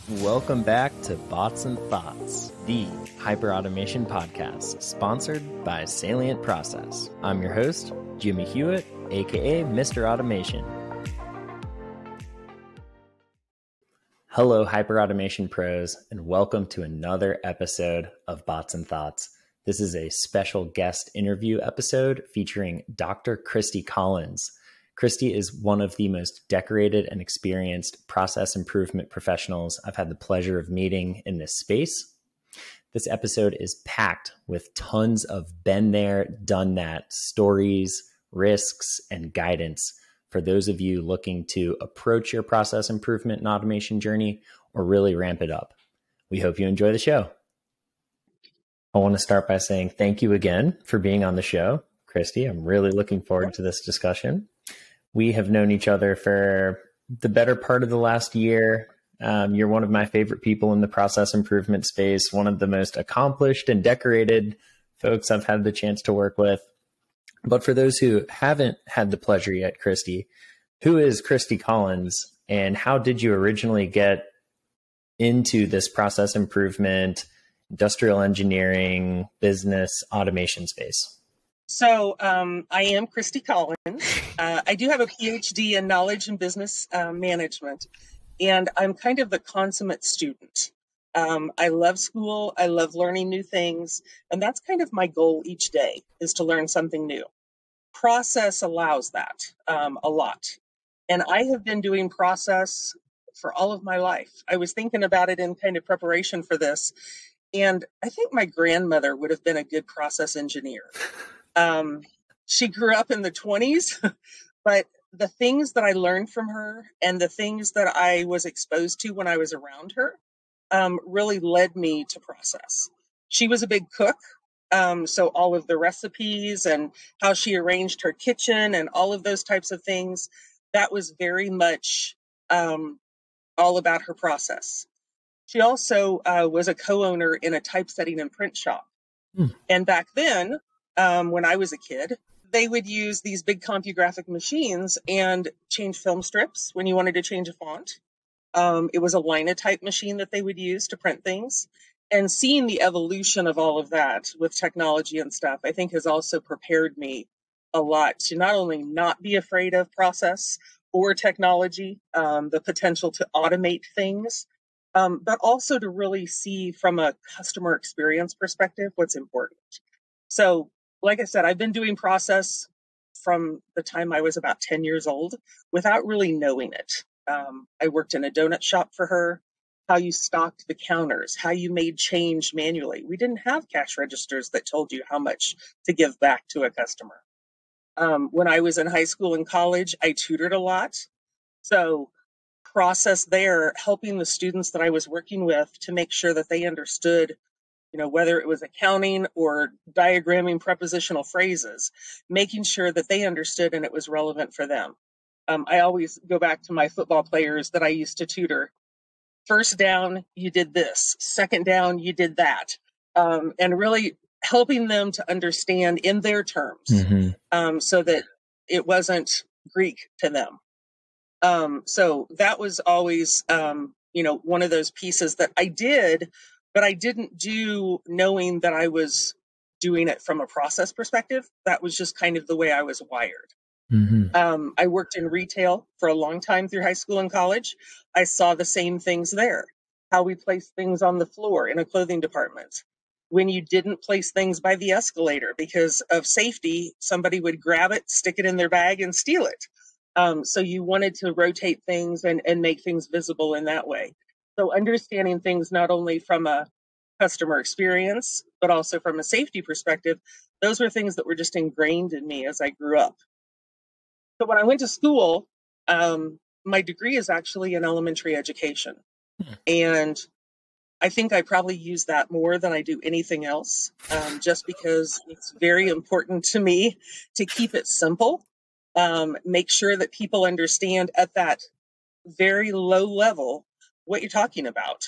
Welcome back to Bots and Thoughts, the hyperautomation podcast, sponsored by Salient Process. I'm your host, Jimmy Hewitt, aka Mr. Automation. Hello, hyperautomation pros, and welcome to another episode of Bots and Thoughts. This is a special guest interview episode featuring Dr. Kristie Collins. Kristie is one of the most decorated and experienced process improvement professionals I've had the pleasure of meeting in this space. This episode is packed with tons of been there, done that stories, risks, and guidance for those of you looking to approach your process improvement and automation journey or really ramp it up. We hope you enjoy the show. I want to start by saying thank you again for being on the show, Kristie. I'm really looking forward to this discussion. We have known each other for the better part of the last year. You're one of my favorite people in the process improvement space, one of the most accomplished and decorated folks I've had the chance to work with. But for those who haven't had the pleasure yet, Kristie, who is Kristie Collins and how did you originally get into this process improvement, industrial engineering, business automation space? So I am Kristie Collins. I do have a PhD in knowledge and business management, and I'm kind of the consummate student. I love school. I love learning new things, and that's kind of my goal each day is to learn something new. Process allows that a lot, and I have been doing process for all of my life. I was thinking about it in kind of preparation for this, and I think my grandmother would have been a good process engineer. She grew up in the 20s, but the things that I learned from her and the things that I was exposed to when I was around her really led me to process. She was a big cook, so all of the recipes and how she arranged her kitchen and all of those types of things, that was very much all about her process. She also was a co-owner in a typesetting and print shop. And back then, when I was a kid, they would use these big CompuGraphic machines and change film strips when you wanted to change a font. It was a linotype machine that they would use to print things. And seeing the evolution of all of that with technology and stuff, I think has also prepared me a lot to not only not be afraid of process or technology, the potential to automate things, but also to really see from a customer experience perspective what's important. So, like I said, I've been doing process from the time I was about 10 years old without really knowing it. I worked in a donut shop for her, how you stocked the counters, how you made change manually. We didn't have cash registers that told you how much to give back to a customer. When I was in high school and college, I tutored a lot. So process there, helping the students that I was working with to make sure that they understood, whether it was accounting or diagramming prepositional phrases, making sure that they understood and it was relevant for them. I always go back to my football players that I used to tutor. First down, you did this. Second down, you did that. And really helping them to understand in their terms, so that it wasn't Greek to them. So that was always, one of those pieces that I did, but I didn't do knowing that I was doing it from a process perspective. That was just kind of the way I was wired. I worked in retail for a long time through high school and college. I saw the same things there, how we place things on the floor in a clothing department. When you didn't place things by the escalator because of safety, somebody would grab it, stick it in their bag, and steal it. So you wanted to rotate things and make things visible in that way. So understanding things not only from a customer experience, but also from a safety perspective, those were things that were just ingrained in me as I grew up. So when I went to school, my degree is actually in elementary education. And I think I probably use that more than I do anything else, just because it's very important to me to keep it simple. Make sure that people understand at that very low level what you're talking about.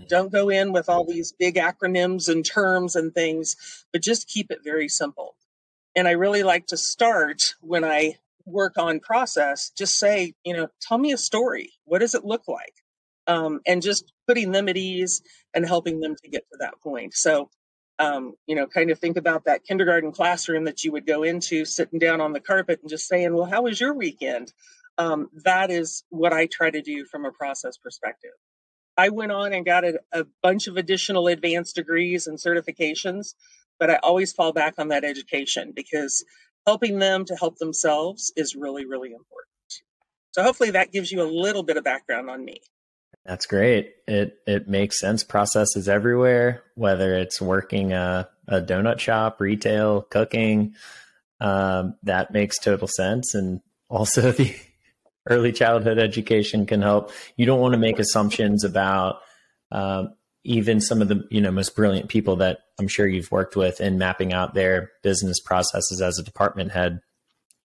Don't go in with all these big acronyms and terms and things, but just keep it very simple. And I really like to start when I work on process, just say, tell me a story. What does it look like? and just putting them at ease and helping them to get to that point. So, kind of think about that kindergarten classroom that you would go into, sitting down on the carpet and just saying, well, how was your weekend? That is what I try to do from a process perspective. I went on and got a bunch of additional advanced degrees and certifications, but I always fall back on that education because helping them to help themselves is really, really important. So hopefully that gives you a little bit of background on me. That's great. It makes sense. Process is everywhere, whether it's working a donut shop, retail, cooking. That makes total sense. And also the early childhood education can help. You don't want to make assumptions about even some of the most brilliant people that I'm sure you've worked with in mapping out their business processes as a department head.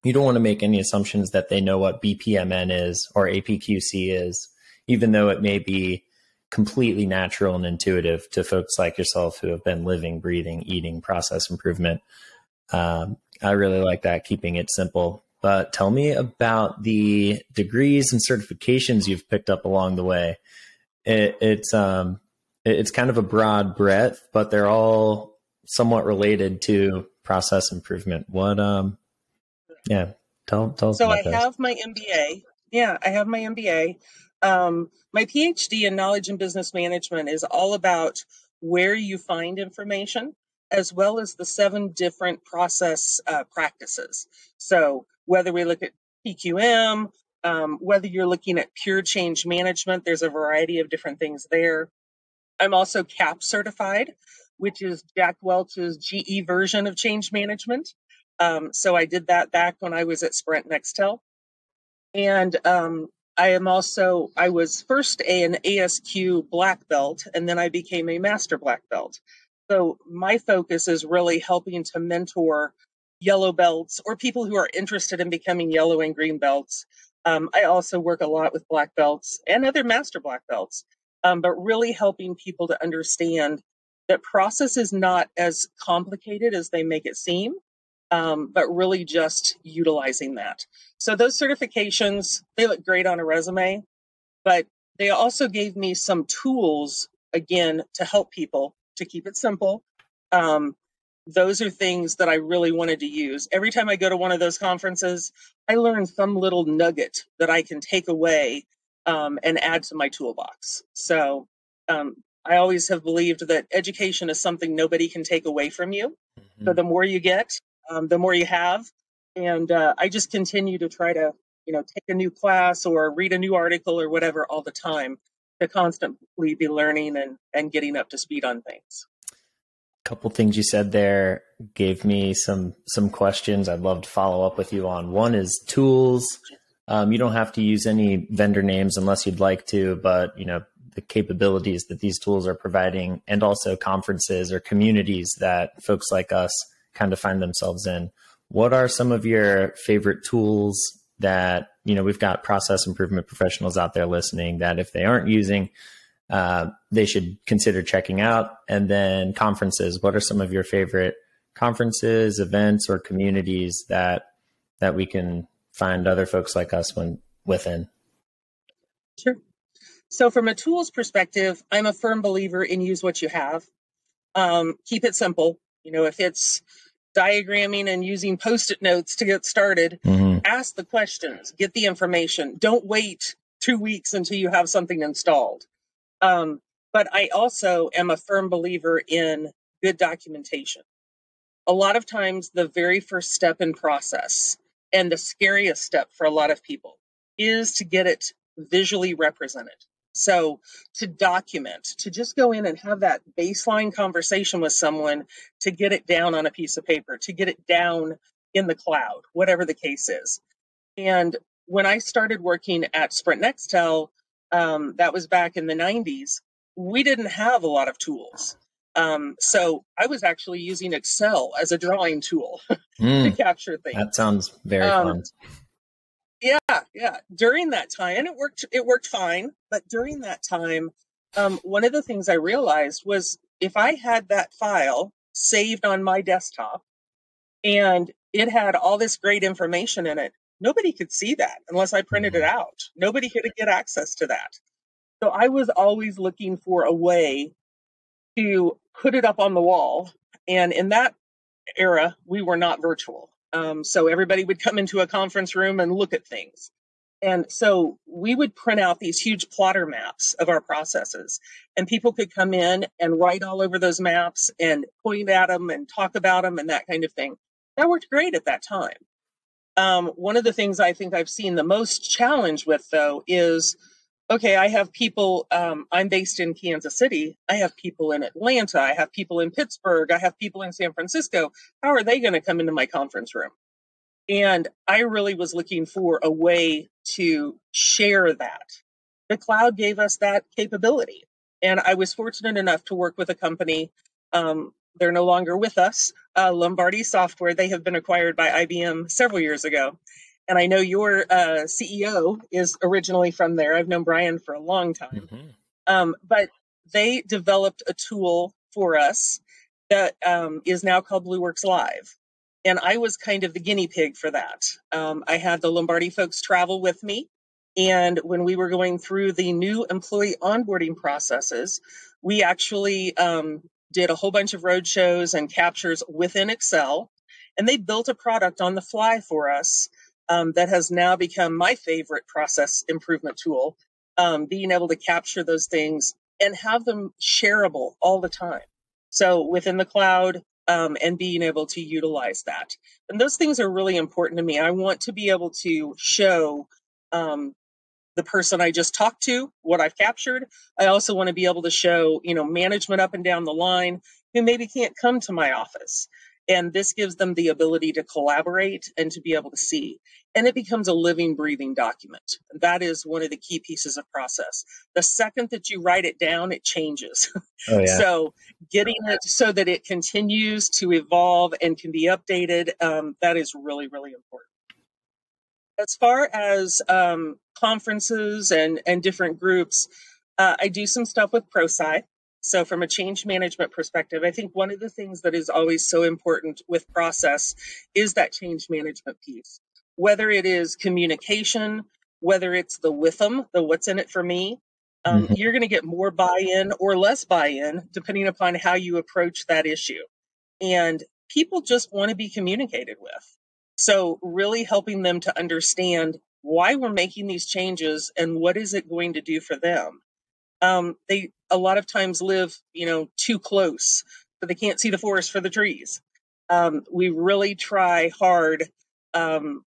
You don't want to make any assumptions that they know what BPMN is or APQC is, even though it may be completely natural and intuitive to folks like yourself who have been living, breathing, eating process improvement. I really like that, keeping it simple. But tell me about the degrees and certifications you've picked up along the way. It's kind of a broad breadth, but they're all somewhat related to process improvement. Tell us So about I those. have my MBA. Yeah, I have my MBA. My PhD in knowledge and business management is all about where you find information, as well as the 7 different process practices. So whether we look at PQM, whether you're looking at pure change management, there's a variety of different things there. I'm also CAP certified, which is Jack Welch's GE version of change management. So I did that back when I was at Sprint Nextel. And I was first an ASQ black belt, and then I became a master black belt. So my focus is really helping to mentor yellow belts or people who are interested in becoming yellow and green belts. I also work a lot with black belts and other master black belts, but really helping people to understand that process is not as complicated as they make it seem. But really just utilizing that. So those certifications, they look great on a resume, but they also gave me some tools, again, to help people to keep it simple. Those are things that I really wanted to use. Every time I go to one of those conferences, I learn some little nugget that I can take away and add to my toolbox. So I always have believed that education is something nobody can take away from you. Mm-hmm. So the more you get, the more you have. And I just continue to try to, take a new class or read a new article or whatever all the time to constantly be learning and getting up to speed on things. A couple things you said there gave me some questions I'd love to follow up with you on. One is tools. You don't have to use any vendor names unless you'd like to, but, the capabilities that these tools are providing, and also conferences or communities that folks like us kind of find themselves in. What are some of your favorite tools that, we've got process improvement professionals out there listening that if they aren't using, they should consider checking out? And then conferences, what are some of your favorite conferences, events, or communities that we can find other folks like us within? Sure. So from a tools perspective, I'm a firm believer in use what you have. Keep it simple. If it's diagramming and using Post-it notes to get started, mm-hmm. Ask the questions, get the information. Don't wait 2 weeks until you have something installed. But I also am a firm believer in good documentation. A lot of times the very first step in process, and the scariest step for a lot of people, is to get it visually represented. So to document, to just go in and have that baseline conversation with someone, to get it down on a piece of paper, to get it down in the cloud, whatever the case is. And when I started working at Sprint Nextel, that was back in the 90s, we didn't have a lot of tools. So I was actually using Excel as a drawing tool to capture things. That sounds very fun. Yeah. During that time, and it worked fine. But during that time, one of the things I realized was if I had that file saved on my desktop and it had all this great information in it, nobody could see that unless I printed it out. Nobody could get access to that. So I was always looking for a way to put it up on the wall. And in that era, we were not virtual. So everybody would come into a conference room and look at things. And so we would print out these huge plotter maps of our processes, and people could come in and write all over those maps and point at them and talk about them and that kind of thing. That worked great at that time. One of the things I think I've seen the most challenge with, though, is, okay, I have people, I'm based in Kansas City. I have people in Atlanta. I have people in Pittsburgh. I have people in San Francisco. How are they going to come into my conference room? And I really was looking for a way to share that. The cloud gave us that capability. And I was fortunate enough to work with a company. They're no longer with us, Lombardi Software. They have been acquired by IBM several years ago. And I know your CEO is originally from there. I've known Brian for a long time. But they developed a tool for us that is now called BlueWorks Live. And I was kind of the guinea pig for that. I had the Lombardi folks travel with me. And when we were going through the new employee onboarding processes, we actually did a whole bunch of road shows and captures within Excel. And they built a product on the fly for us that has now become my favorite process improvement tool, being able to capture those things and have them shareable all the time. So within the cloud, and being able to utilize that. And those things are really important to me. I want to be able to show the person I just talked to what I've captured. I also want to be able to show, management up and down the line who maybe can't come to my office. And this gives them the ability to collaborate and to be able to see. And it becomes a living, breathing document. That is one of the key pieces of process. The second that you write it down, it changes. Oh, yeah. So getting it so that it continues to evolve and can be updated, that is really, really important. As far as conferences and different groups, I do some stuff with ProSci. So from a change management perspective, I think one of the things that is always so important with process is that change management piece. Whether it is communication, whether it's the with them, the what's in it for me, you're going to get more buy-in or less buy-in depending upon how you approach that issue. And people just want to be communicated with. So really helping them to understand why we're making these changes and what is it going to do for them. They a lot of times live, too close, so they can't see the forest for the trees. We really try hard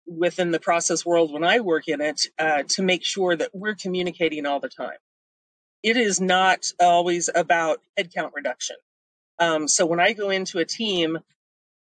within the process world when I work in it to make sure that we're communicating all the time. It is not always about headcount reduction. So when I go into a team,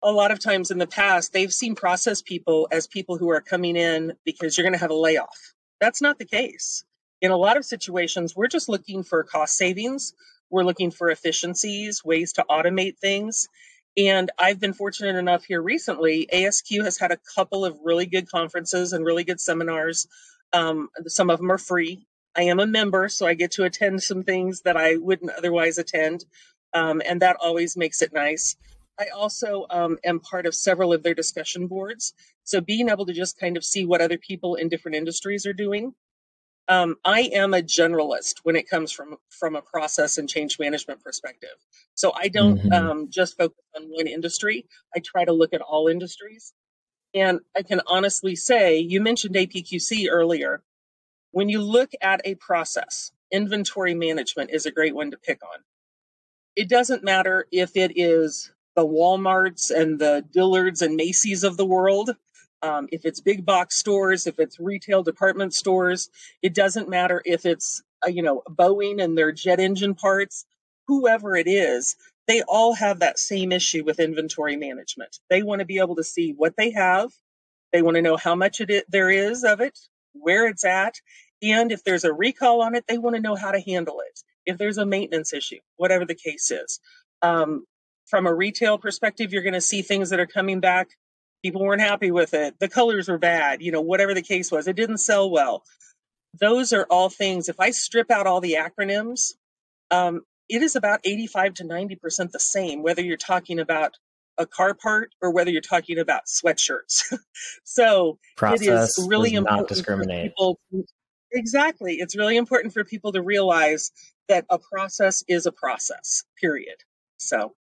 a lot of times in the past, they've seen process people as people who are coming in because you're going to have a layoff. That's not the case. In a lot of situations, we're just looking for cost savings. We're looking for efficiencies, ways to automate things. And I've been fortunate enough here recently, ASQ has had a couple of really good conferences and really good seminars. Some of them are free. I am a member, so I get to attend some things that I wouldn't otherwise attend. And that always makes it nice. I also am part of several of their discussion boards. So being able to just kind of see what other people in different industries are doing. I am a generalist when it comes from a process and change management perspective. So I don't just focus on one industry. I try to look at all industries. And I can honestly say, you mentioned APQC earlier. When you look at a process, inventory management is a great one to pick on. It doesn't matter if it is the Walmarts and the Dillards and Macy's of the world. If it's big box stores, if it's retail department stores, it doesn't matter if it's, Boeing and their jet engine parts, whoever it is, they all have that same issue with inventory management. They want to be able to see what they have. They want to know how much there is of it, where it's at. And if there's a recall on it, they want to know how to handle it. If there's a maintenance issue, whatever the case is. From a retail perspective, you're going to see things that are coming back. People weren't happy with it. The colors were bad, whatever the case was. It didn't sell well. Those are all things. If I strip out all the acronyms, it is about 85 to 90% the same, whether you're talking about a car part or whether you're talking about sweatshirts. So process it is really does not important discriminate. for people. Exactly. It's really important for people to realize that a process is a process, period. So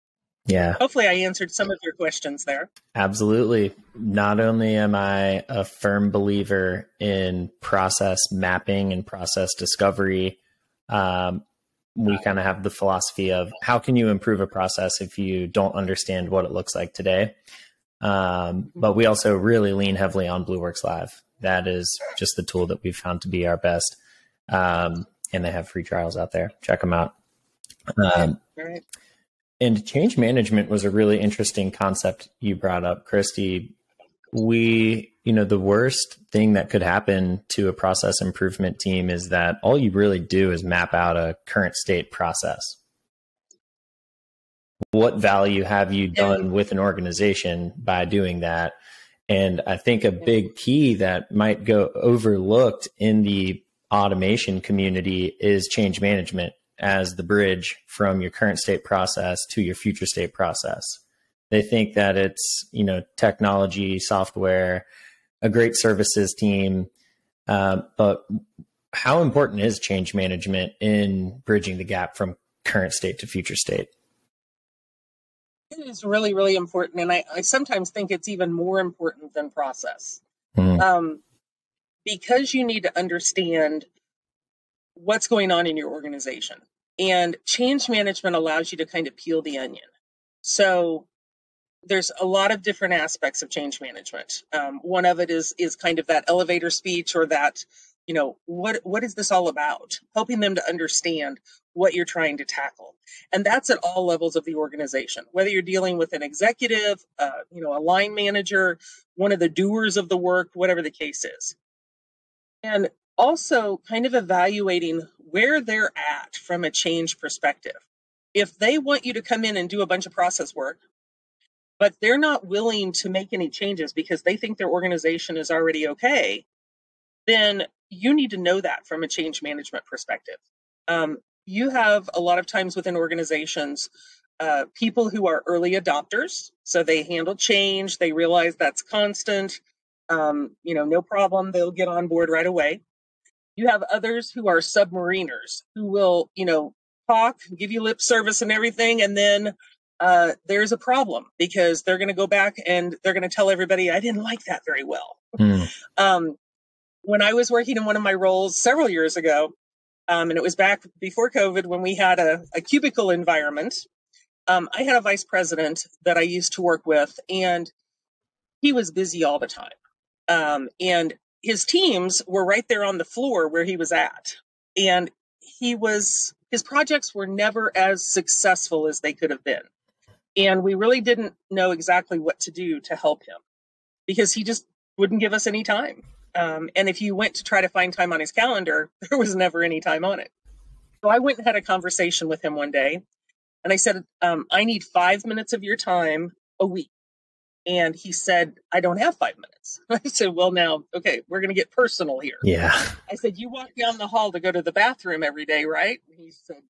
Yeah, hopefully I answered some of your questions there. absolutely. Not only am I a firm believer in process mapping and process discovery, we kind of have the philosophy of how can you improve a process if you don't understand what it looks like today? But we also really lean heavily on BlueWorks Live. That is just the tool that we've found to be our best. And they have free trials out there. Check them out. Right. And change management was a really interesting concept you brought up, Kristie. The worst thing that could happen to a process improvement team is that all you really do is map out a current state process. What value have you done with an organization by doing that? And I think a big key that might go overlooked in the automation community is change management as the bridge from your current state process to your future state process. They think that it's, technology, software, a great services team. But how important is change management in bridging the gap from current state to future state? It is really, really important. And I sometimes think it's even more important than process. Because you need to understand what's going on in your organization. And change management allows you to kind of peel the onion. So there's a lot of different aspects of change management. One of it is kind of that elevator speech, or that, what is this all about? Helping them to understand what you're trying to tackle. And that's at all levels of the organization, whether you're dealing with an executive, a line manager, one of the doers of the work, whatever the case is. And also kind of evaluating where they're at from a change perspective. If they want you to come in and do a bunch of process work, but they're not willing to make any changes because they think their organization is already okay, then you need to know that from a change management perspective. You have a lot of times within organizations, people who are early adopters. So they handle change. They realize that's constant. No problem. They'll get on board right away. You have others who are submariners who will, talk, give you lip service and everything. And then there's a problem because they're going to go back and they're going to tell everybody, I didn't like that very well. When I was working in one of my roles several years ago, and it was back before COVID when we had a cubicle environment, I had a vice president that I used to work with, and he was busy all the time. And his teams were right there on the floor where he was at. And his projects were never as successful as they could have been. And we really didn't know exactly what to do to help him because he just wouldn't give us any time. And if you went to try to find time on his calendar, there was never any time on it. So I went and had a conversation with him one day. And I said, I need 5 minutes of your time a week. And he said, I don't have 5 minutes. I said, well, now, okay, we're going to get personal here. Yeah. I said, you walk down the hall to go to the bathroom every day, right? And he said,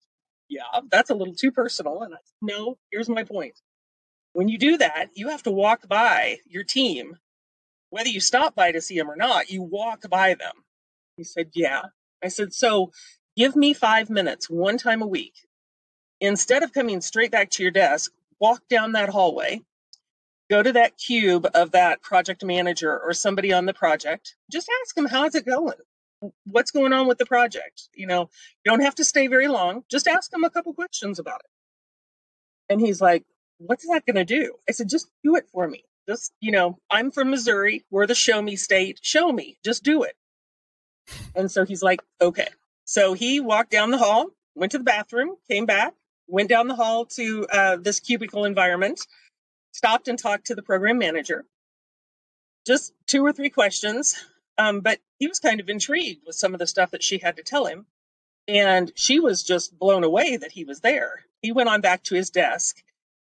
yeah, that's a little too personal. And I said, no, here's my point. When you do that, you have to walk by your team. Whether you stop by to see them or not, you walk by them. He said, yeah. I said, so give me 5 minutes one time a week. Instead of coming straight back to your desk, walk down that hallway, go to that cube of that project manager or somebody on the project. Just ask them, how's it going? What's going on with the project? You don't have to stay very long. Just ask them a couple questions about it. And he's like, what's that going to do? I said, just do it for me. Just, I'm from Missouri. We're the show me state. Show me. Just do it. And so he's like, okay. So he walked down the hall, went to the bathroom, came back, went down the hall to this cubicle environment, stopped and talked to the program manager. Just 2 or 3 questions. But he was kind of intrigued with some of the stuff that she had to tell him. And she was just blown away that he was there. He went on back to his desk.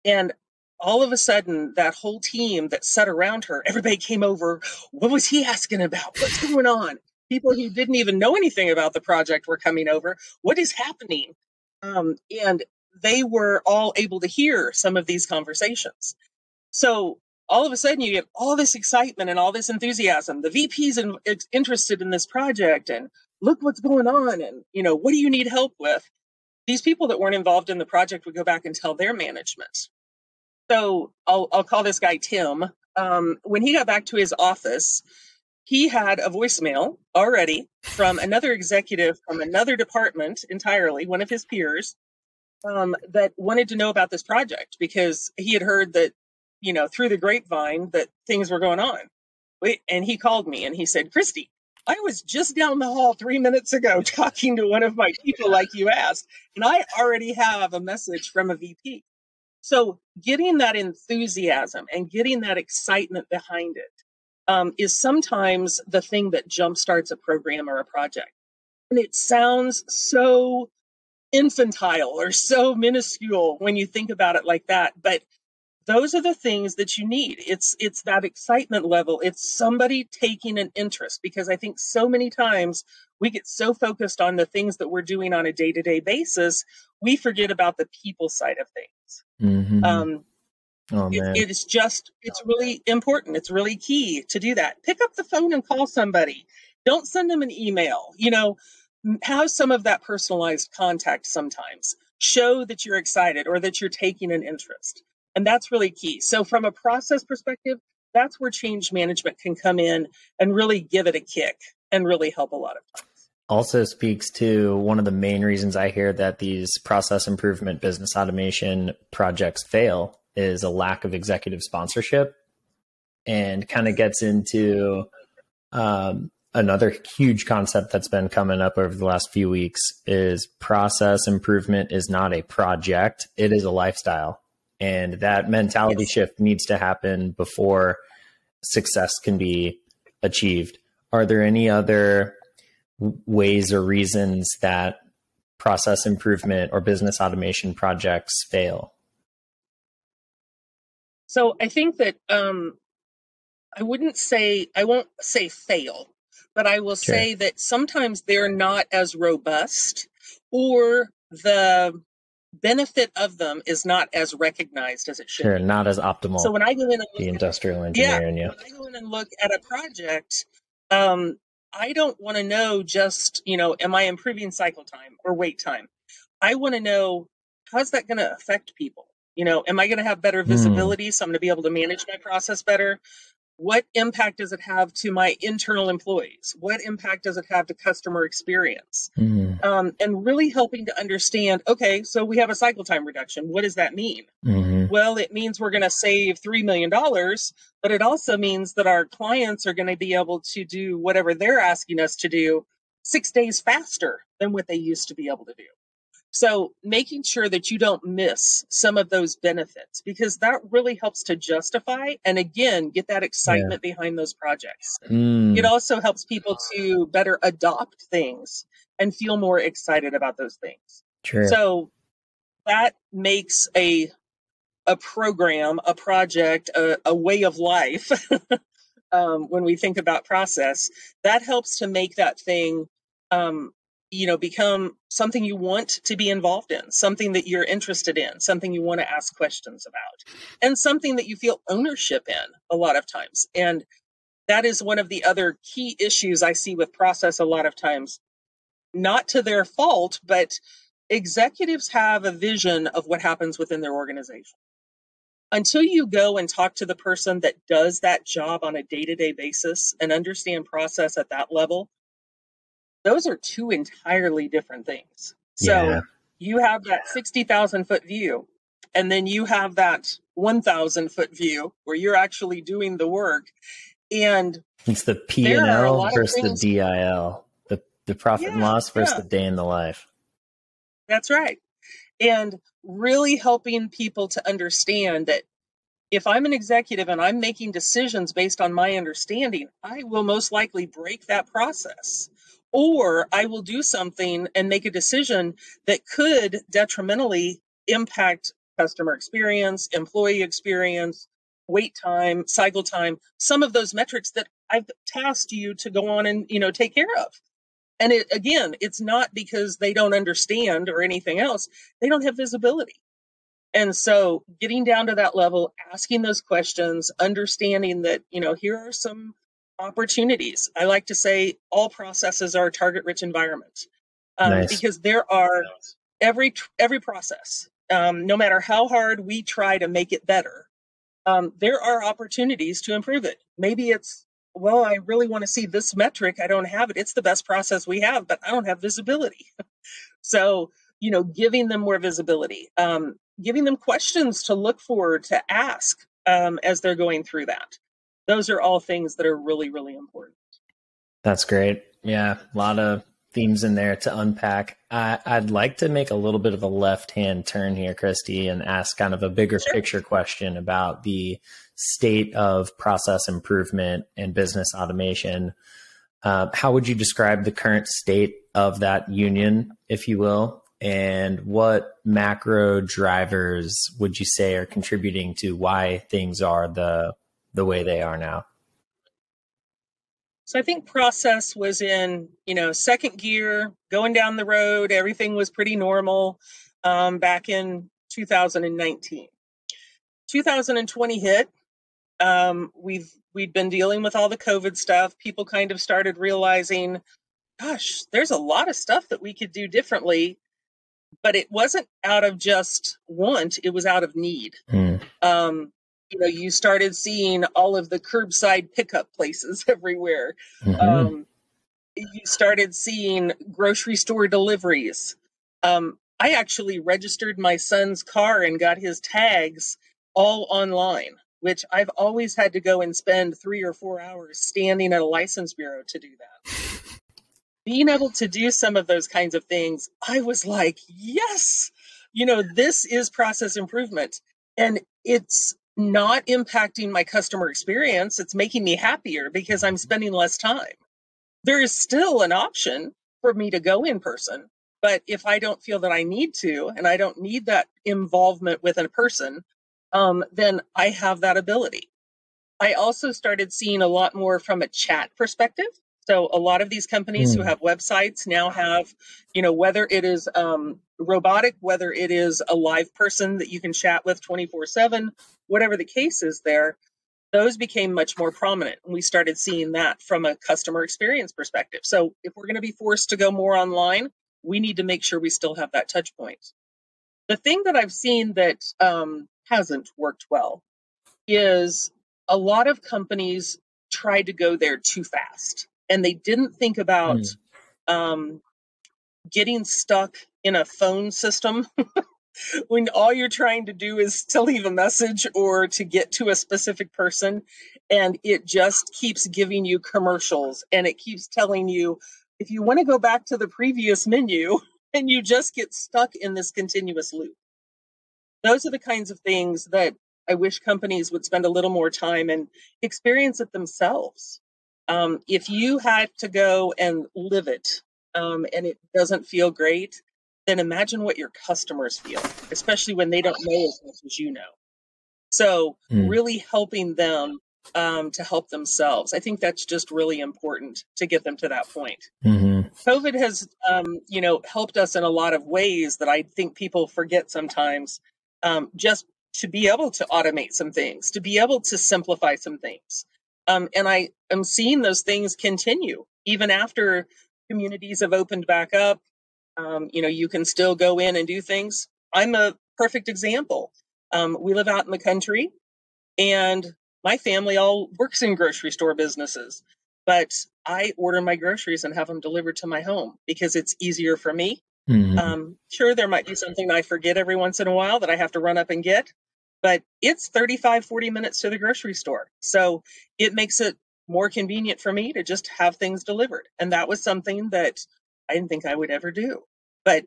And all of a sudden, that whole team that sat around her, everybody came over. What was he asking about? What's going on? People who didn't even know anything about the project were coming over. What is happening? And they were all able to hear some of these conversations. So all of a sudden, you get all this excitement and all this enthusiasm. The VP's interested in this project, and look what's going on. And, what do you need help with? These people that weren't involved in the project would go back and tell their management. So I'll call this guy Tim. When he got back to his office, he had a voicemail already from another executive from another department entirely, one of his peers, that wanted to know about this project because he had heard that, through the grapevine that things were going on. And he called me and he said, Kristie, I was just down the hall 3 minutes ago talking to one of my people like you asked, and I already have a message from a VP. So getting that enthusiasm and getting that excitement behind it is sometimes the thing that jumpstarts a program or a project. And it sounds so infantile or so minuscule when you think about it like that. But those are the things that you need. It's that excitement level. It's somebody taking an interest, because I think so many times we get so focused on the things that we're doing on a day-to-day basis, we forget about the people side of things. Mm-hmm. It's really important. It's really key to do that. Pick up the phone and call somebody. Don't send them an email. Have some of that personalized contact sometimes. Show that you're excited or that you're taking an interest. And that's really key. So from a process perspective, that's where change management can come in and really give it a kick and really help a lot of times. Also speaks to one of the main reasons I hear that these process improvement, business automation projects fail is a lack of executive sponsorship, and kind of gets into another huge concept that's been coming up over the last few weeks is process improvement is not a project, it is a lifestyle. And that mentality shift needs to happen before success can be achieved. Are there any other ways or reasons that process improvement or business automation projects fail? So I think that I won't say fail, but I will say that sometimes they're not as robust, or the benefit of them is not as recognized as it should be. Not as optimal. So when I go in and look the industrial engineer in you. When I go in and look at a project, I don't want to know just, am I improving cycle time or wait time? I want to know, how's that going to affect people? Am I going to have better visibility? So I'm going to be able to manage my process better. What impact does it have to my internal employees? What impact does it have to customer experience? And really helping to understand, okay, so we have a cycle time reduction. What does that mean? Well, it means we're going to save $3 million, but it also means that our clients are going to be able to do whatever they're asking us to do 6 days faster than what they used to be able to do. So making sure that you don't miss some of those benefits, because that really helps to justify and, again, get that excitement behind those projects. It also helps people to better adopt things and feel more excited about those things. So that makes a program, a project, a way of life. When we think about process, that helps to make that thing become something you want to be involved in, something that you're interested in, something you want to ask questions about, and something that you feel ownership in a lot of times. And that is one of the other key issues I see with process a lot of times, not to their fault, but executives have a vision of what happens within their organization. Until you go and talk to the person that does that job on a day-to-day basis and understand process at that level, those are two entirely different things. So you have that 60,000 foot view, and then you have that 1,000 foot view where you're actually doing the work. And it's the P&L versus the DIL, the profit and loss versus the day in the life. That's right. And really helping people to understand that if I'm an executive and I'm making decisions based on my understanding, I will most likely break that process. Or I will do something and make a decision that could detrimentally impact customer experience, employee experience, wait time, cycle time, some of those metrics that I've tasked you to go on and, take care of. And it's not because they don't understand or anything else. They don't have visibility. And so getting down to that level, asking those questions, understanding that, here are some Opportunities. I like to say all processes are target-rich environments, Nice. because there are every process, no matter how hard we try to make it better, there are opportunities to improve it. Maybe it's, well, I really want to see this metric. I don't have it. It's the best process we have, but I don't have visibility. So, giving them more visibility, giving them questions to look for, to ask as they're going through that. Those are all things that are really, really important. That's great. Yeah, a lot of themes in there to unpack. I'd like to make a little bit of a left-hand turn here, Kristie, and ask kind of a bigger picture question about the state of process improvement and business automation. How would you describe the current state of that union, if you will? And what macro drivers would you say are contributing to why things are the way they are now? So I think process was in, second gear, going down the road. Everything was pretty normal back in 2019. 2020 hit. We'd been dealing with all the COVID stuff. People kind of started realizing, gosh, there's a lot of stuff that we could do differently. But it wasn't out of just want, it was out of need. You started seeing all of the curbside pickup places everywhere. You started seeing grocery store deliveries. I actually registered my son's car and got his tags all online, which I've always had to go and spend 3 or 4 hours standing at a license bureau to do that. Being able to do some of those kinds of things, I was like, yes, this is process improvement. And it's not impacting my customer experience. It's making me happier because I'm spending less time. There is still an option for me to go in person. But if I don't feel that I need to, and I don't need that involvement with a person, then I have that ability. I also started seeing a lot more from a chat perspective. So a lot of these companies who have websites now have, whether it is robotic, whether it is a live person that you can chat with 24/7, whatever the case is there, those became much more prominent. And we started seeing that from a customer experience perspective. So if we're going to be forced to go more online, we need to make sure we still have that touch point. The thing that I've seen that hasn't worked well is a lot of companies tried to go there too fast. And they didn't think about getting stuck in a phone system when all you're trying to do is to leave a message or to get to a specific person. And it just keeps giving you commercials and it keeps telling you, if you want to go back to the previous menu, and you just get stuck in this continuous loop. Those are the kinds of things that I wish companies would spend a little more time and experience it themselves. If you had to go and live it and it doesn't feel great, then imagine what your customers feel, especially when they don't know as much as you know. So really helping them to help themselves. I think that's just really important to get them to that point. COVID has, helped us in a lot of ways that I think people forget sometimes, just to be able to automate some things, to be able to simplify some things. And I am seeing those things continue even after communities have opened back up. You can still go in and do things. I'm a perfect example. We live out in the country and my family all works in grocery store businesses, but I order my groceries and have them delivered to my home because it's easier for me. Sure, there might be something I forget every once in a while that I have to run up and get, but it's 35, 40 minutes to the grocery store. So it makes it more convenient for me to just have things delivered. And that was something that I didn't think I would ever do, but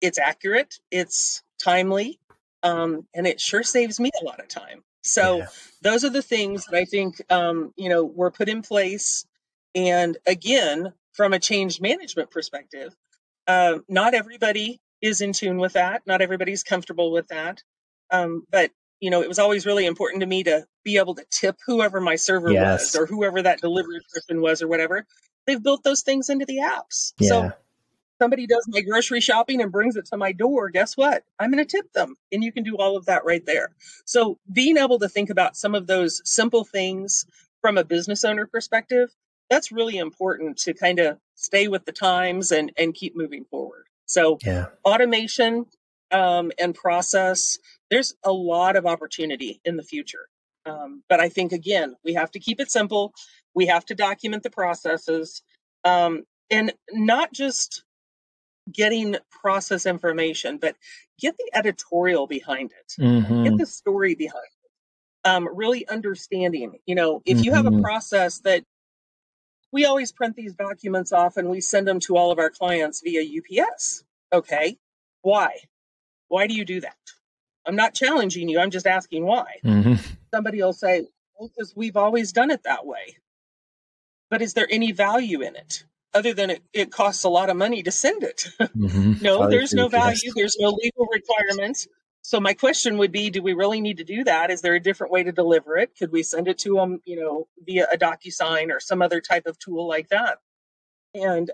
it's accurate, it's timely, and it sure saves me a lot of time. So those are the things that I think, were put in place. And again, from a change management perspective, not everybody is in tune with that. Not everybody's comfortable with that. But, it was always really important to me to be able to tip whoever my server was or whoever that delivery person was or whatever. They've built those things into the apps. So somebody does my grocery shopping and brings it to my door, guess what? I'm going to tip them. And you can do all of that right there. So being able to think about some of those simple things from a business owner perspective, that's really important to kind of stay with the times and keep moving forward. So automation and process, there's a lot of opportunity in the future. But I think, again, we have to keep it simple. We have to document the processes, and not just getting process information, but get the editorial behind it. Get the story behind it. Really understanding, if you have a process that we always print these documents off and we send them to all of our clients via UPS. Okay. Why? Why do you do that? I'm not challenging you. I'm just asking why. Somebody will say, well, because we've always done it that way. But is there any value in it other than it costs a lot of money to send it? No, there's no value. There's no legal requirements. So my question would be, do we really need to do that? Is there a different way to deliver it? Could we send it to them, via a DocuSign or some other type of tool like that? And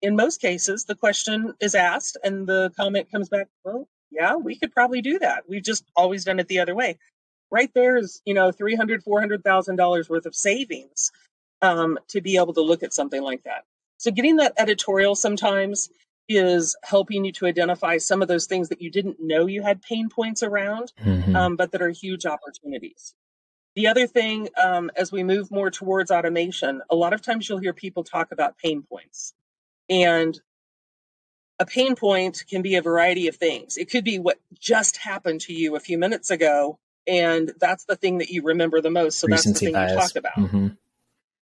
in most cases, the question is asked and the comment comes back, well, yeah, we could probably do that. We've just always done it the other way. Right there is, $300,000, $400,000 worth of savings to be able to look at something like that. So getting that editorial sometimes is helping you to identify some of those things that you didn't know you had pain points around, but that are huge opportunities. The other thing, as we move more towards automation, a lot of times you'll hear people talk about pain points. And a pain point can be a variety of things. It could be what just happened to you a few minutes ago, and that's the thing that you remember the most. So that's the thing you talk about.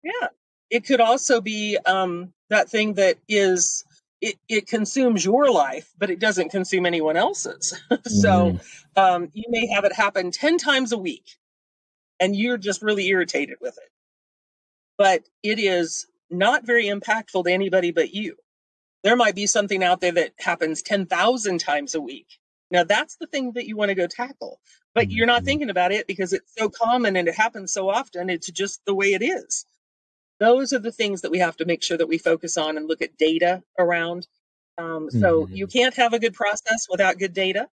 Yeah. It could also be that thing that is, it consumes your life, but it doesn't consume anyone else's. So you may have it happen 10 times a week, and you're just really irritated with it. But it is not very impactful to anybody but you. There might be something out there that happens 10,000 times a week. Now, that's the thing that you want to go tackle. But you're not thinking about it because it's so common and it happens so often. It's just the way it is. Those are the things that we have to make sure that we focus on and look at data around. So you can't have a good process without good data.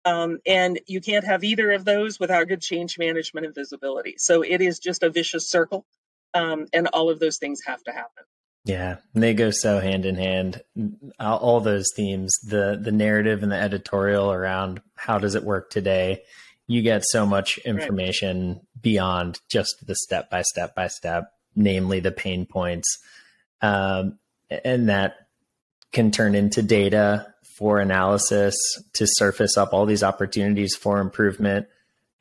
And you can't have either of those without good change management and visibility. So it is just a vicious circle. And all of those things have to happen. Yeah, they go so hand in hand. All those themes, the narrative and the editorial around how does it work today, you get so much information beyond just the step by step, namely the pain points. And that can turn into data for analysis to surface up all these opportunities for improvement.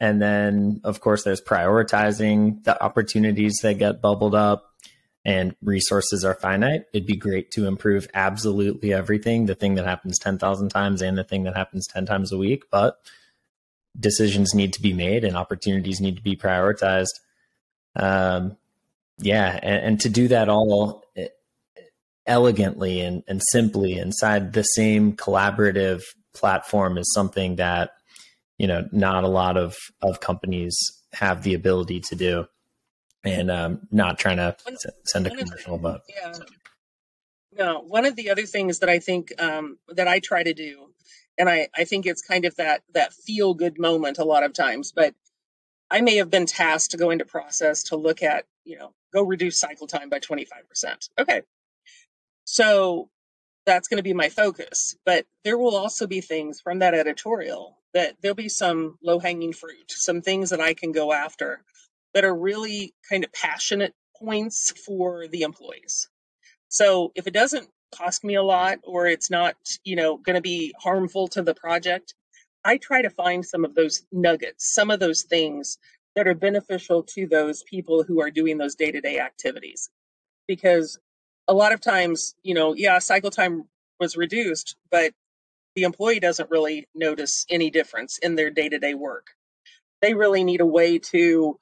And then, of course, there's prioritizing the opportunities that get bubbled up. And resources are finite. It'd be great to improve absolutely everything, the thing that happens 10,000 times and the thing that happens 10 times a week, but decisions need to be made and opportunities need to be prioritized. And to do that all elegantly and simply inside the same collaborative platform is something that, not a lot of companies have the ability to do. And not trying to send a commercial about. Yeah. No, one of the other things that I think that I try to do, and I think it's kind of that feel good moment a lot of times, but I may have been tasked to go into process to look at, go reduce cycle time by 25%. Okay. So that's going to be my focus, but there will also be things from that editorial that there'll be some low hanging fruit, some things that I can go after that are really kind of passionate points for the employees. So if it doesn't cost me a lot or it's not, going to be harmful to the project, I try to find some of those nuggets, some of those things that are beneficial to those people who are doing those day-to-day activities. Because a lot of times, cycle time was reduced, but the employee doesn't really notice any difference in their day-to-day work. They really need a way to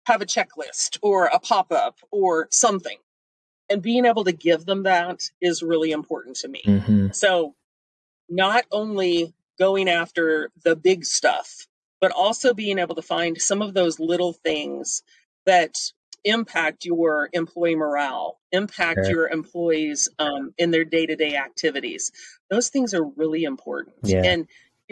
have a checklist or a pop-up or something. And being able to give them that is really important to me. So not only going after the big stuff, but also being able to find some of those little things that impact your employee morale, impact your employees in their day-to-day activities. Those things are really important. And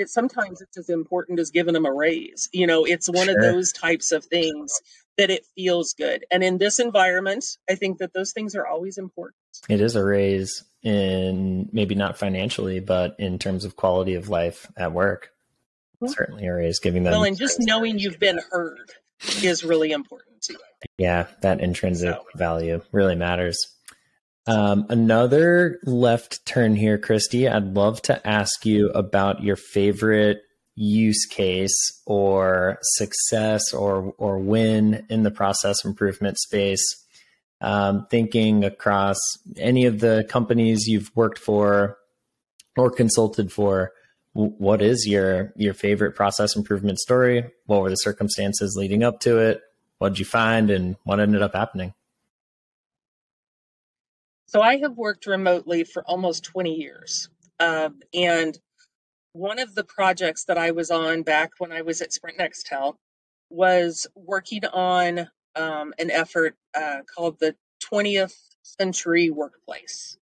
sometimes it's as important as giving them a raise. It's one of those types of things that it feels good. And in this environment, I think that those things are always important. It is a raise in, maybe not financially, but in terms of quality of life at work. Mm-hmm. Certainly a raise, giving them. Well, and just knowing you've been heard is really important too. Yeah, that intrinsic value really matters. Another left turn here, Kristie. I'd love to ask you about your favorite use case or success or win in the process improvement space. Thinking across any of the companies you've worked for or consulted for, what is your favorite process improvement story? What were the circumstances leading up to it? What did you find and what ended up happening? So I have worked remotely for almost 20 years. And one of the projects that I was on back when I was at Sprint Nextel was working on an effort called the 20th Century Workplace.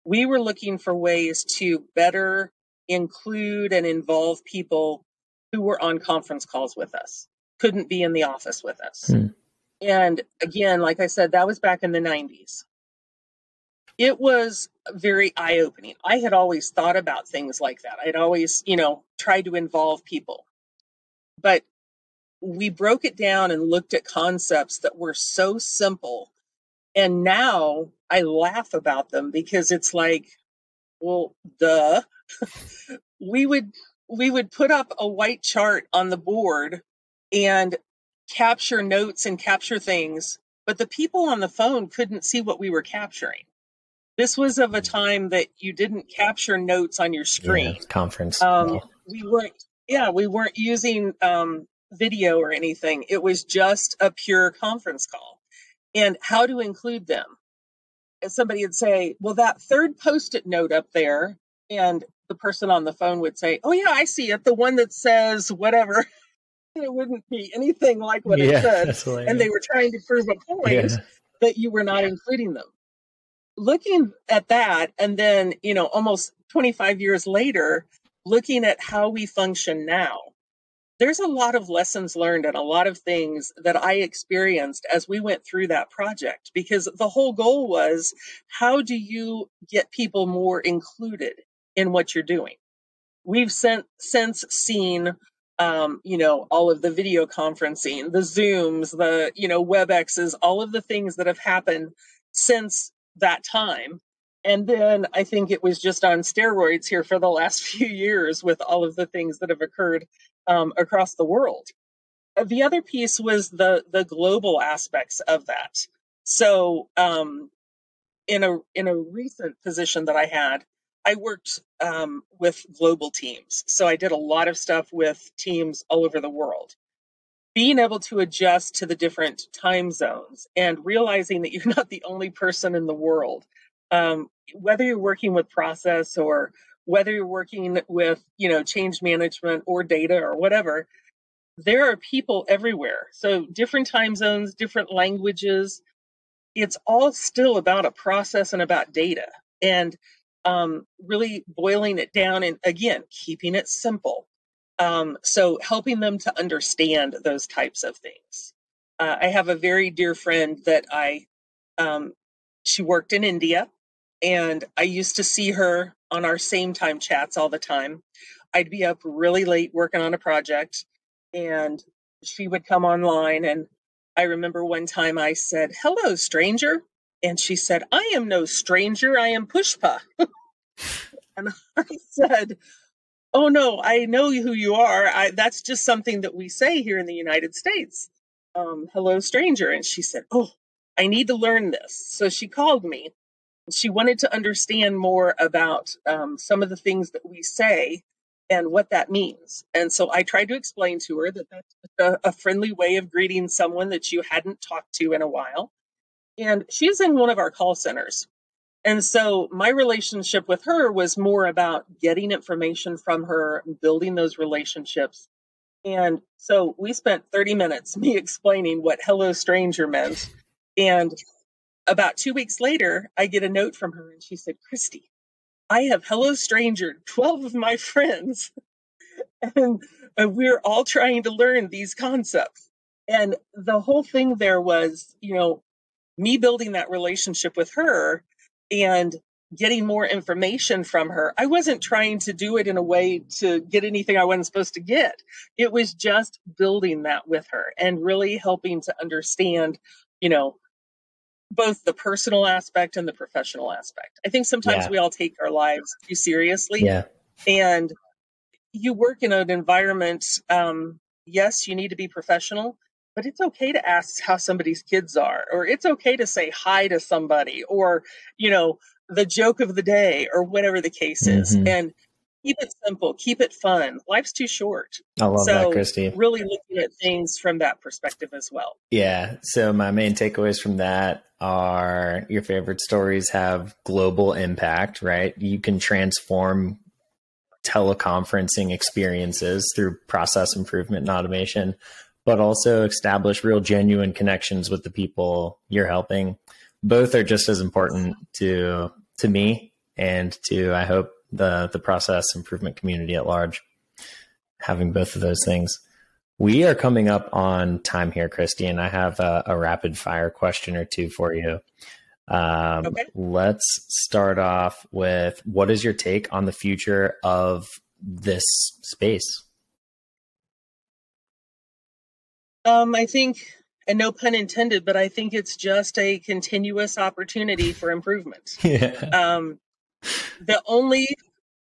We were looking for ways to better include and involve people who were on conference calls with us, couldn't be in the office with us. And again, like I said, that was back in the 90s. It was very eye-opening. I had always thought about things like that. I'd always, tried to involve people. But we broke it down and looked at concepts that were so simple. And now I laugh about them because it's like, well, duh. We would put up a white chart on the board and capture notes and capture things, but the people on the phone couldn't see what we were capturing. This was of a time that you didn't capture notes on your screen. Yeah, conference. We weren't using video or anything. It was just a pure conference call. And how to include them. And somebody would say, well, that third Post-it note up there, and the person on the phone would say, oh yeah, I see it. The one that says whatever. It wouldn't be anything like what it said. And they were trying to prove a point that you were not including them. Looking at that, and then, almost 25 years later, looking at how we function now, there's a lot of lessons learned and a lot of things that I experienced as we went through that project, because the whole goal was, how do you get people more included in what you're doing? We've since seen, all of the video conferencing, the Zooms, the, WebExes, all of the things that have happened since that time. And then I think it was just on steroids here for the last few years with all of the things that have occurred across the world. The other piece was the global aspects of that. So in a recent position that I had, I worked with global teams. So I did a lot of stuff with teams all over the world. Being able to adjust to the different time zones and realizing that you're not the only person in the world, whether you're working with process or whether you're working with, change management or data or whatever, there are people everywhere. So different time zones, different languages, it's all still about a process and about data, and really boiling it down and, again, keeping it simple. So helping them to understand those types of things. I have a very dear friend that she worked in India, and I used to see her on our same time chats all the time. I'd be up really late working on a project, and she would come online. And I remember one time I said, "Hello, stranger." And she said, "I am no stranger. I am Pushpa." And I said, "Oh no, I know who you are. That's just something that we say here in the United States. Hello, stranger." And she said, "Oh, I need to learn this." So she called me. She wanted to understand more about some of the things that we say and what that means. And so I tried to explain to her that that's a friendly way of greeting someone that you hadn't talked to in a while. And she's in one of our call centers. And so my relationship with her was more about getting information from her, building those relationships. And so we spent 30 minutes me explaining what hello stranger meant. And about 2 weeks later, I get a note from her, and she said, "Kristie, I have hello stranger 12 of my friends, and we're all trying to learn these concepts." And the whole thing there was, me building that relationship with her and getting more information from her. I wasn't trying to do it in a way to get anything I wasn't supposed to get. It was just building that with her and really helping to understand, both the personal aspect and the professional aspect. I think sometimes we all take our lives too seriously. Yeah. And you work in an environment, yes, you need to be professional, but it's okay to ask how somebody's kids are, or it's okay to say hi to somebody, or, the joke of the day, or whatever the case is. And keep it simple, keep it fun. Life's too short. I love that, Kristie. Really looking at things from that perspective as well. Yeah. So my main takeaways from that are your favorite stories have global impact, right? You can transform teleconferencing experiences through process improvement and automation, but also establish real genuine connections with the people you're helping. Both are just as important to me and to, I hope, the process improvement community at large, having both of those things. We are coming up on time here, Kristie, and I have a rapid fire question or two for you. Okay. Let's start off with, what is your take on the future of this space? I think, and no pun intended, but I think it's just a continuous opportunity for improvement. Yeah. The only,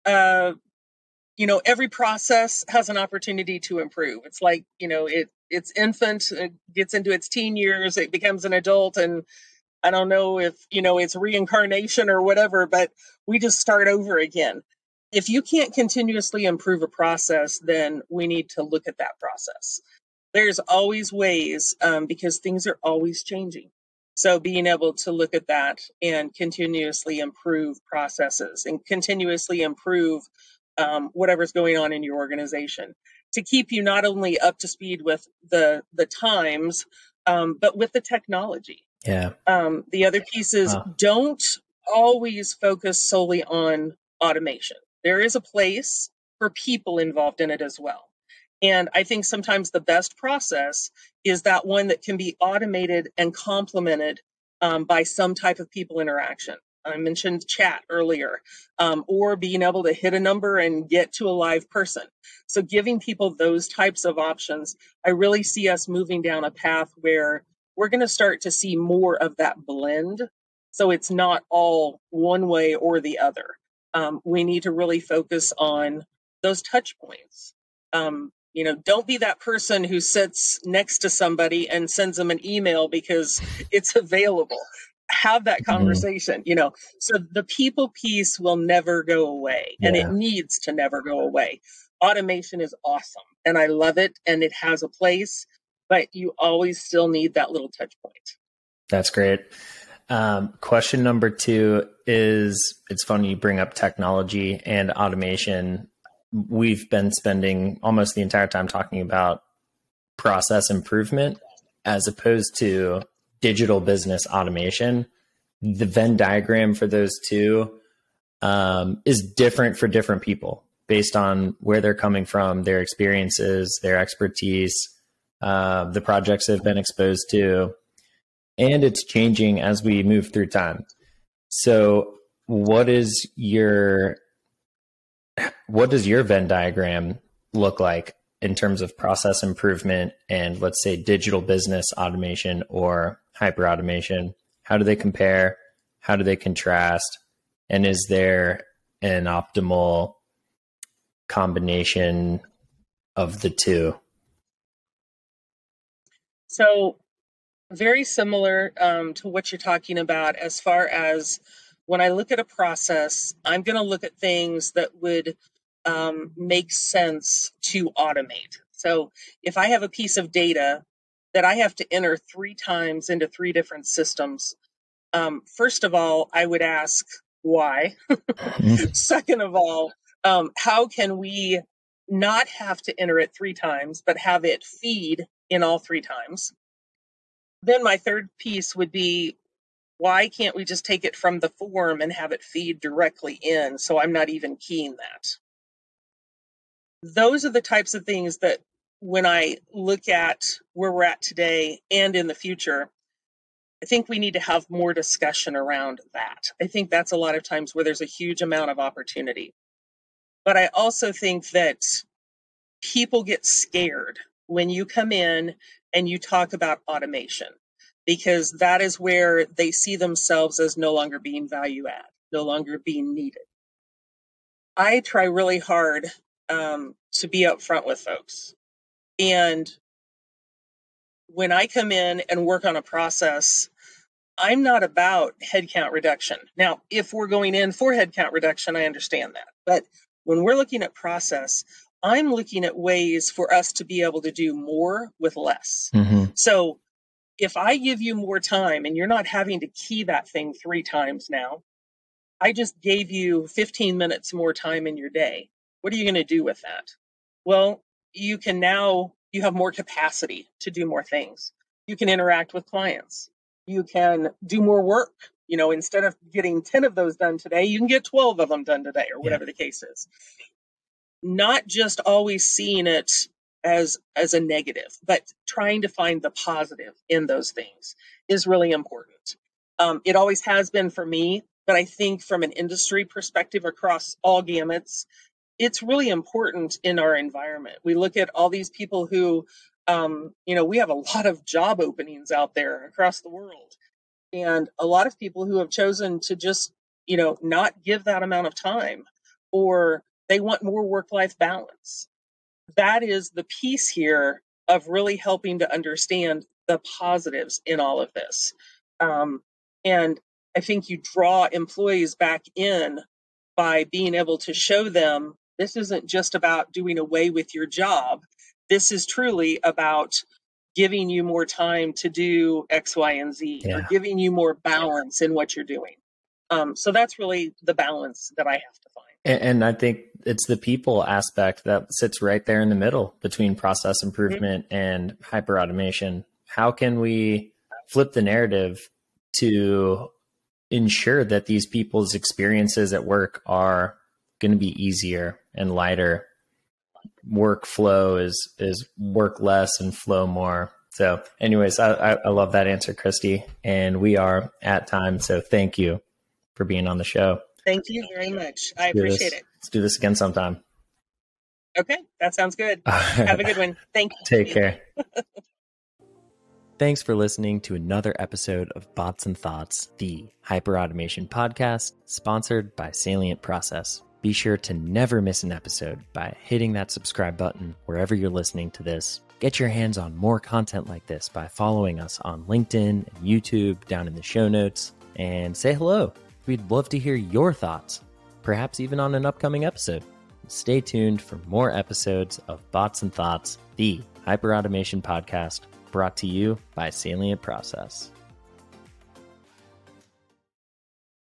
every process has an opportunity to improve. It's like, it's infant, it gets into its teen years, it becomes an adult, and I don't know if, it's reincarnation or whatever, but we just start over again. If you can't continuously improve a process, then we need to look at that process. There's always ways, because things are always changing. So being able to look at that and continuously improve processes and continuously improve whatever's going on in your organization to keep you not only up to speed with the times, but with the technology. Yeah. The other piece is, don't always focus solely on automation. There is a place for people involved in it as well. And I think sometimes the best process is that one that can be automated and complemented by some type of people interaction. I mentioned chat earlier, or being able to hit a number and get to a live person. So giving people those types of options, I really see us moving down a path where we're going to start to see more of that blend. So it's not all one way or the other. We need to really focus on those touch points. Don't be that person who sits next to somebody and sends them an email because it's available. Have that conversation, So the people piece will never go away, and it needs to never go away. Automation is awesome, and I love it, and it has a place, but you always still need that little touch point. That's great. Question number 2 is, it's funny you bring up technology and automation. We've been spending almost the entire time talking about process improvement as opposed to digital business automation. The Venn diagram for those two is different for different people based on where they're coming from, their experiences, their expertise, the projects they've been exposed to, and it's changing as we move through time. So what does your Venn diagram look like in terms of process improvement and, let's say, digital business automation or hyper automation? How do they compare? How do they contrast? And is there an optimal combination of the two? So very similar to what you're talking about as far as when I look at a process, I'm going to look at things that would make sense to automate. So if I have a piece of data that I have to enter 3 times into 3 different systems, first of all, I would ask why. Second of all, how can we not have to enter it 3 times, but have it feed in all 3 times? Then my third piece would be, why can't we just take it from the form and have it feed directly in, so I'm not even keying that? Those are the types of things that when I look at where we're at today and in the future, I think we need to have more discussion around that. I think that's a lot of times where there's a huge amount of opportunity. But I also think that people get scared when you come in and you talk about automation, because that is where they see themselves as no longer being value add, no longer being needed. I try really hard to be upfront with folks. And when I come in and work on a process, I'm not about headcount reduction. Now, if we're going in for headcount reduction, I understand that. But when we're looking at process, I'm looking at ways for us to be able to do more with less. Mm-hmm. So if I give you more time and you're not having to key that thing 3 times now, I just gave you 15 minutes more time in your day. What are you going to do with that? Well, you have more capacity to do more things. You can interact with clients. You can do more work. Instead of getting 10 of those done today, you can get 12 of them done today, or whatever the case is. Not just always seeing it as a negative, but trying to find the positive in those things is really important. It always has been for me, but I think from an industry perspective across all gamuts, it's really important in our environment. We look at all these people who, we have a lot of job openings out there across the world, and a lot of people who have chosen to just, not give that amount of time, or they want more work-life balance. That is the piece here of really helping to understand the positives in all of this. And I think you draw employees back in by being able to show them this isn't just about doing away with your job. This is truly about giving you more time to do X, Y, and Z, or giving you more balance in what you're doing. So that's really the balance that I have to find. And I think it's the people aspect that sits right there in the middle between process improvement and hyperautomation. How can we flip the narrative to ensure that these people's experiences at work are going to be easier and lighter? Workflow is work less and flow more. So anyways, I love that answer, Kristie. And we are at time. So thank you for being on the show. Thank you very much. I appreciate it. Let's do this again sometime. Okay, that sounds good. Have a good one. Thank you. Take care. Thanks for listening to another episode of Bots and Thoughts, the hyperautomation podcast sponsored by Salient Process. Be sure to never miss an episode by hitting that subscribe button wherever you're listening to this. Get your hands on more content like this by following us on LinkedIn and YouTube down in the show notes, and say hello. We'd love to hear your thoughts, perhaps even on an upcoming episode. Stay tuned for more episodes of Bots and Thoughts, the hyperautomation podcast brought to you by Salient Process.